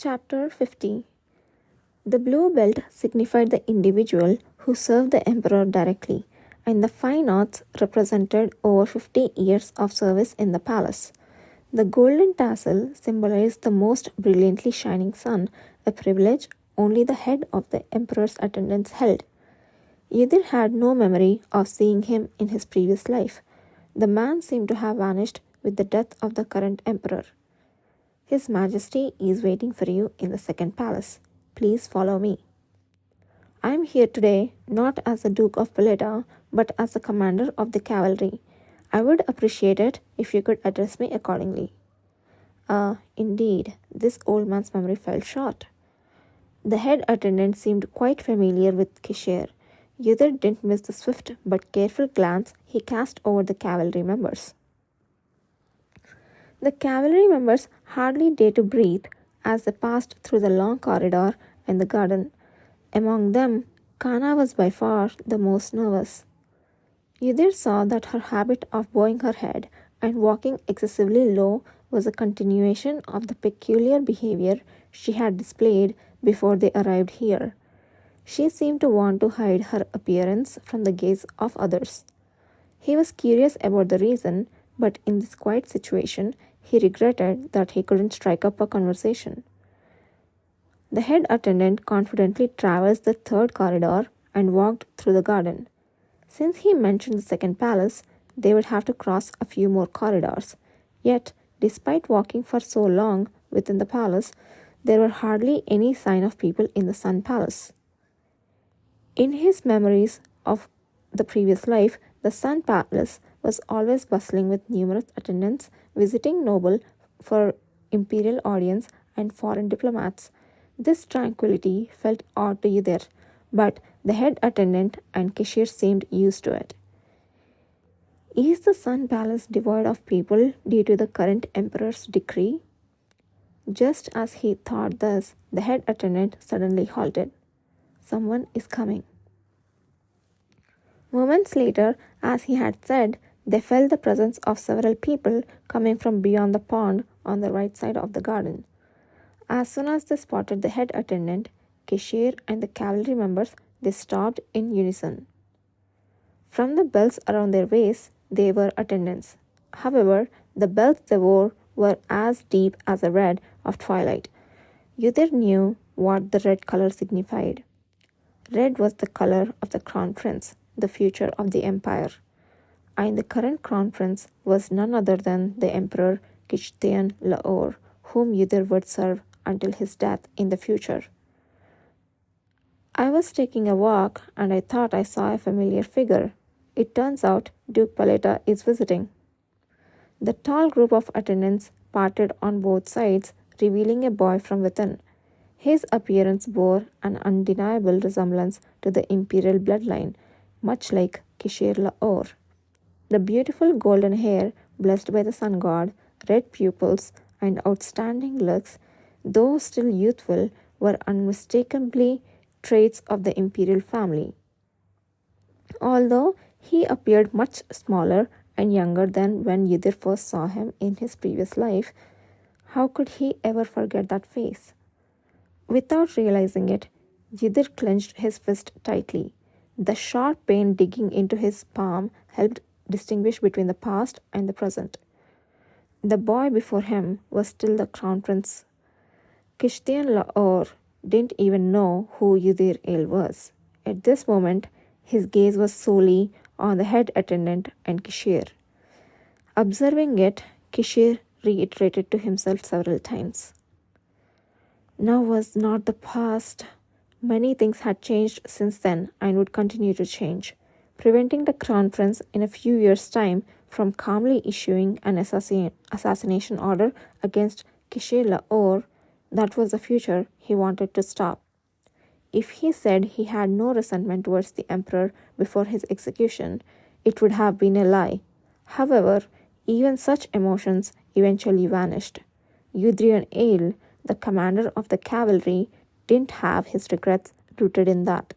Chapter 50. The blue belt signified the individual who served the emperor directly, and the 5 knots represented over 50 years of service in the palace. The golden tassel symbolized the most brilliantly shining sun, a privilege only the head of the emperor's attendants held. Yudir had no memory of seeing him in his previous life. The man seemed to have vanished with the death of the current emperor. His Majesty is waiting for you in the second palace. Please follow me. I am here today not as the Duke of Paleta, but as the commander of the cavalry. I would appreciate it if you could address me accordingly. Indeed, this old man's memory fell short. The head attendant seemed quite familiar with Kishir. Yudir didn't miss the swift but careful glance he cast over the cavalry members. The cavalry members hardly dared to breathe as they passed through the long corridor and the garden. Among them, Kana was by far the most nervous. Yudir saw that her habit of bowing her head and walking excessively low was a continuation of the peculiar behavior she had displayed before they arrived here. She seemed to want to hide her appearance from the gaze of others. He was curious about the reason, but in this quiet situation, he regretted that he couldn't strike up a conversation. The head attendant confidently traversed the third corridor and walked through the garden. Since he mentioned the second palace, they would have to cross a few more corridors. Yet, despite walking for so long within the palace, there were hardly any sign of people in the Sun Palace. In his memories of the previous life, the Sun Palace was always bustling with numerous attendants visiting noble for imperial audience and foreign diplomats. This tranquility felt odd to Yudir, but the head attendant and Kishir seemed used to it. Is the Sun Palace devoid of people due to the current emperor's decree? Just as he thought thus, the head attendant suddenly halted. Someone is coming. Moments later, as he had said, they felt the presence of several people coming from beyond the pond on the right side of the garden. As soon as they spotted the head attendant, Kishir and the cavalry members, they stopped in unison. From the belts around their waists, they were attendants. However, the belts they wore were as deep as the red of twilight. Yudir knew what the red color signified. Red was the color of the crown prince, the future of the empire. And the current crown prince was none other than the emperor Kishtian Laor, whom Yudir would serve until his death in the future. I was taking a walk and I thought I saw a familiar figure. It turns out Duke Paleta is visiting. The tall group of attendants parted on both sides, revealing a boy from within. His appearance bore an undeniable resemblance to the imperial bloodline, much like Kishir Laor. The beautiful golden hair, blessed by the sun god, red pupils, and outstanding looks, though still youthful, were unmistakably traits of the imperial family. Although he appeared much smaller and younger than when Yudir first saw him in his previous life, how could he ever forget that face? Without realizing it, Yudir clenched his fist tightly. The sharp pain digging into his palm helped distinguish between the past and the present. The boy before him was still the crown prince. Kishtian Laor didn't even know who Yudir El was. At this moment, his gaze was solely on the head attendant and Kishir. Observing it, Kishir reiterated to himself several times. Now was not the past. Many things had changed since then and would continue to change, preventing the crown prince in a few years' time from calmly issuing an assassination order against Kishir Laor. That was the future he wanted to stop. If he said he had no resentment towards the emperor before his execution, it would have been a lie. However, even such emotions eventually vanished. Yudrian El, the commander of the cavalry, didn't have his regrets rooted in that.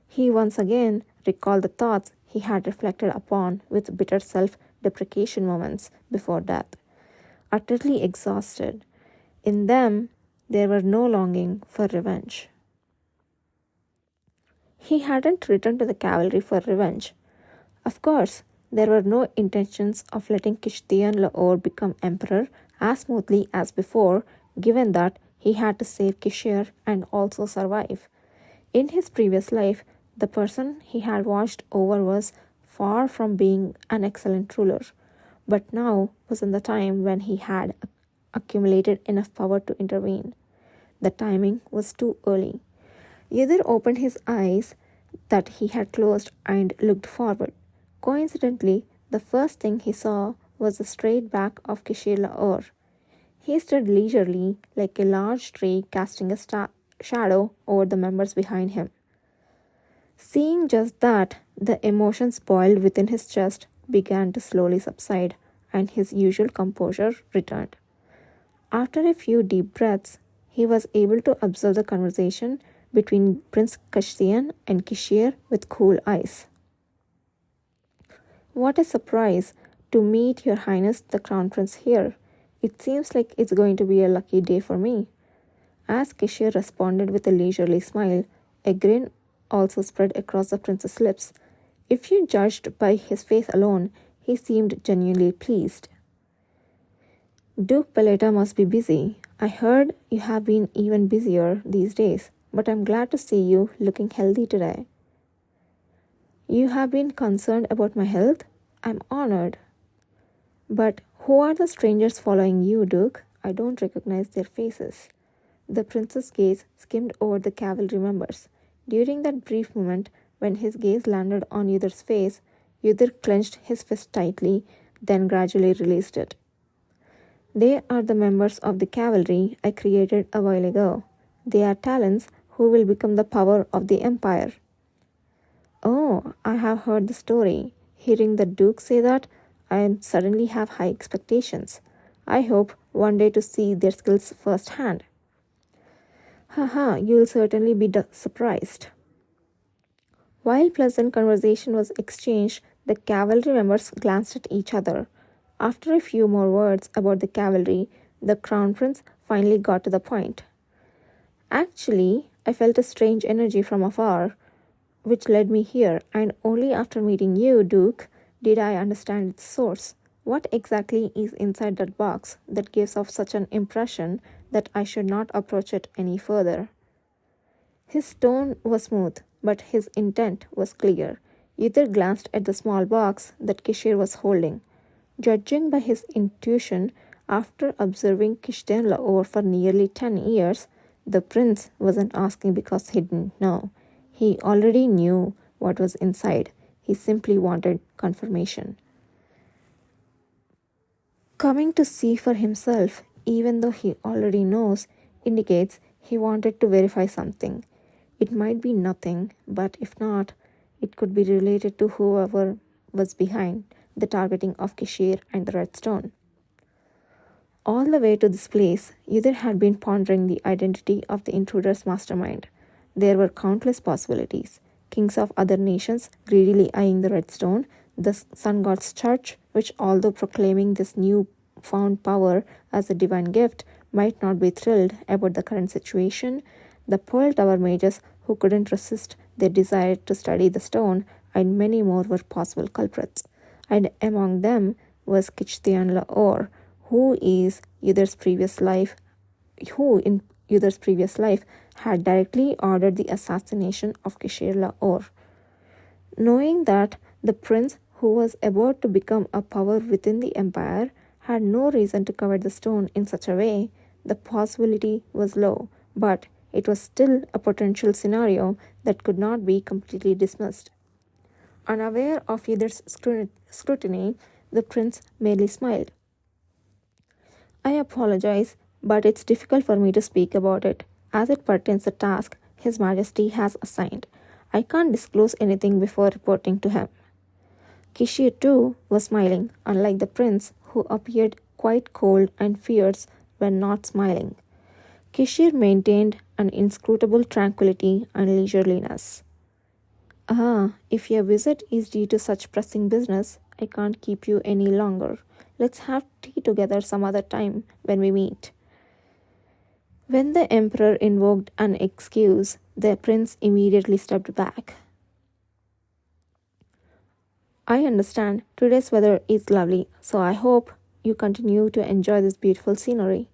He once again recalled the thoughts he had reflected upon with bitter self-deprecation moments before death. Utterly exhausted. In them, There were no longing for revenge. He hadn't returned to the cavalry for revenge. Of course, there were no intentions of letting Kishtian Lahore become emperor as smoothly as before, given that he had to save Kishir and also survive. In his previous life, the person he had watched over was far from being an excellent ruler, but now was in the time when he had accumulated enough power to intervene. The timing was too early. Yudhir opened his eyes that he had closed and looked forward. Coincidentally, the first thing he saw was the straight back of Kishir Lahore. He stood leisurely, like a large tree casting a shadow over the members behind him. Seeing just that, the emotions boiled within his chest began to slowly subside, and his usual composure returned. After a few deep breaths, he was able to observe the conversation between Prince Kashtian and Kishir with cool eyes. What a surprise to meet Your Highness the Crown Prince here. It seems like it's going to be a lucky day for me. As Kishir responded with a leisurely smile, a grin also spread across the prince's lips. If you judged by his face alone, he seemed genuinely pleased. Duke Paleta must be busy. I heard you have been even busier these days, but I'm glad to see you looking healthy today. You have been concerned about my health? I'm honored. But who are the strangers following you, Duke? I don't recognize their faces. The prince's gaze skimmed over the cavalry members. During that brief moment, when his gaze landed on Yudhir's face, Yudhir clenched his fist tightly, then gradually released it. They are the members of the cavalry I created a while ago. They are talents who will become the power of the empire. Oh, I have heard the story. Hearing the Duke say that, I suddenly have high expectations. I hope one day to see their skills firsthand. Haha, you'll certainly be surprised. While pleasant conversation was exchanged, the cavalry members glanced at each other. After a few more words about the cavalry, the Crown Prince finally got to the point. Actually, I felt a strange energy from afar, which led me here, and only after meeting you, Duke, did I understand its source. What exactly is inside that box that gives off such an impression that I should not approach it any further? His tone was smooth, but his intent was clear. Yudhir glanced at the small box that Kishir was holding. Judging by his intuition, after observing Kishtian Lahore for nearly 10 years, the prince wasn't asking because he didn't know. He already knew what was inside. He simply wanted confirmation. Coming to see for himself, even though he already knows, indicates he wanted to verify something. It might be nothing, but if not, it could be related to whoever was behind the targeting of Kishir and the Red Stone. All the way to this place, Yudhir had been pondering the identity of the intruder's mastermind. There were countless possibilities. Kings of other nations greedily eyeing the Red Stone, the Sun God's Church, which, although proclaiming this new found power as a divine gift, might not be thrilled about the current situation, the Pearl Tower mages who couldn't resist their desire to study the stone, and many more were possible culprits. And among them was Kishtian Lahore, who in Yudhir's previous life had directly ordered the assassination of Kishir Lahore. Knowing that the prince who was about to become a power within the empire had no reason to covet the stone in such a way, the possibility was low, but it was still a potential scenario that could not be completely dismissed. Unaware of Yudhir's scrutiny, the prince merely smiled. I apologize, but it's difficult for me to speak about it, as it pertains to the task His Majesty has assigned. I can't disclose anything before reporting to him. Kishir, too, was smiling, unlike the prince, who appeared quite cold and fierce when not smiling. Kishir maintained an inscrutable tranquility and leisureliness. If your visit is due to such pressing business, I can't keep you any longer. Let's have tea together some other time when we meet. When the emperor invoked an excuse, the prince immediately stepped back. I understand today's weather is lovely, so I hope you continue to enjoy this beautiful scenery.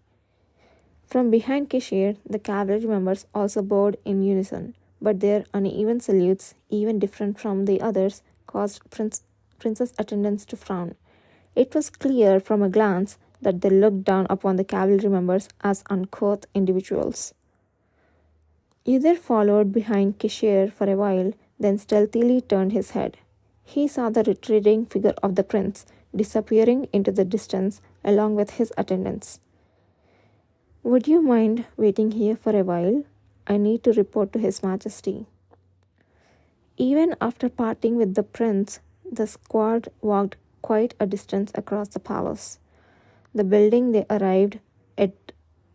From behind Kishir, the cavalry members also bowed in unison, but their uneven salutes, even different from the others, caused Princess attendants to frown. It was clear from a glance that they looked down upon the cavalry members as uncouth individuals. Either followed behind Kishir for a while, then stealthily turned his head. He saw the retreating figure of the prince disappearing into the distance along with his attendants. Would you mind waiting here for a while? I need to report to His Majesty. Even after parting with the prince, the squad walked quite a distance across the palace. The building they arrived at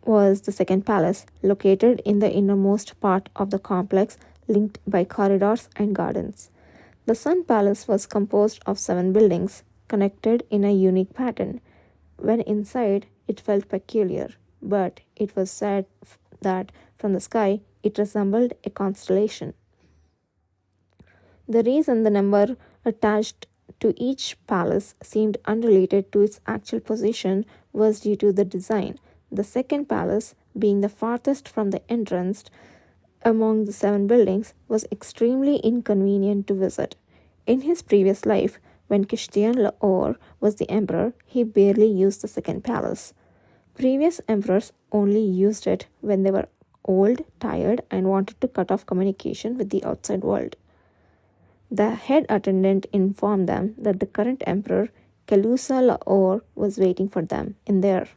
was the second palace, located in the innermost part of the complex, linked by corridors and gardens. The Sun Palace was composed of 7 buildings, connected in a unique pattern. When inside, it felt peculiar, but it was said that from the sky it resembled a constellation. The reason the number attached to each palace seemed unrelated to its actual position was due to the design. The second palace, being the farthest from the entrance among the 7 buildings, was extremely inconvenient to visit. In his previous life, when Christian Lahore was the emperor, he barely used the second palace. Previous emperors only used it when they were old, tired, and wanted to cut off communication with the outside world. The head attendant informed them that the current emperor, Kalusa Lahore, was waiting for them in there.